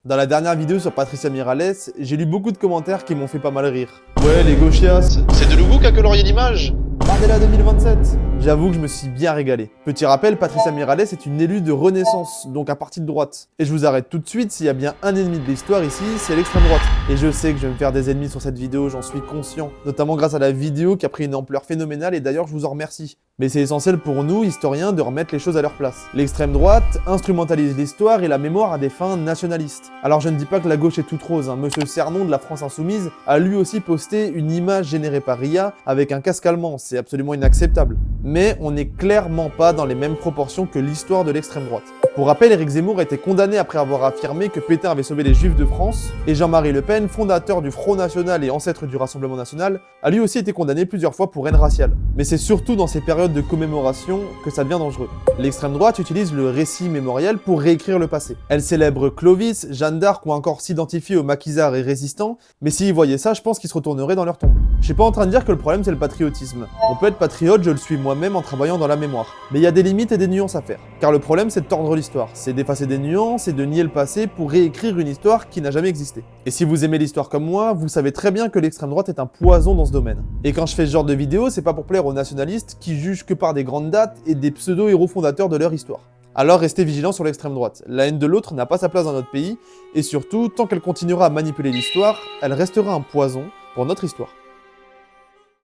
Dans la dernière vidéo sur Patricia Miralles, j'ai lu beaucoup de commentaires qui m'ont fait pas mal rire. Ouais, les gauchias, C'est de Loubou qu'a colorié l'image. Bardella 2027. J'avoue que je me suis bien régalé. Petit rappel, Patricia Miralles est une élue de Renaissance, donc à parti de droite. Et je vous arrête tout de suite, s'il y a bien un ennemi de l'histoire ici, c'est l'extrême droite. Et je sais que je vais me faire des ennemis sur cette vidéo, j'en suis conscient. Notamment grâce à la vidéo qui a pris une ampleur phénoménale et d'ailleurs je vous en remercie. Mais c'est essentiel pour nous, historiens, de remettre les choses à leur place. L'extrême droite instrumentalise l'histoire et la mémoire à des fins nationalistes. Alors je ne dis pas que la gauche est toute rose, Monsieur Cernon de la France Insoumise a lui aussi posté une image générée par RIA avec un casque allemand, c'est absolument inacceptable. Mais on n'est clairement pas dans les mêmes proportions que l'histoire de l'extrême droite. Pour rappel, Éric Zemmour a été condamné après avoir affirmé que Pétain avait sauvé les Juifs de France, et Jean-Marie Le Pen, fondateur du Front National et ancêtre du Rassemblement National, a lui aussi été condamné plusieurs fois pour haine raciale. Mais c'est surtout dans ces périodes de commémoration que ça devient dangereux. L'extrême droite utilise le récit mémoriel pour réécrire le passé. Elle célèbre Clovis, Jeanne d'Arc ou encore s'identifie aux maquisards et résistants, mais s'ils voyaient ça, je pense qu'ils se retourneraient dans leur tombe. Je suis pas en train de dire que le problème c'est le patriotisme. On peut être patriote, je le suis moi-même en travaillant dans la mémoire. Mais il y a des limites et des nuances à faire. Car le problème c'est de tordre l'histoire, c'est d'effacer des nuances et de nier le passé pour réécrire une histoire qui n'a jamais existé. Et si vous aimez l'histoire comme moi, vous savez très bien que l'extrême droite est un poison dans ce domaine. Et quand je fais ce genre de vidéo, c'est pas pour plaire aux nationalistes qui jugent que par des grandes dates et des pseudo-héros fondateurs de leur histoire. Alors restez vigilants sur l'extrême droite. La haine de l'autre n'a pas sa place dans notre pays, et surtout, tant qu'elle continuera à manipuler l'histoire, elle restera un poison pour notre histoire.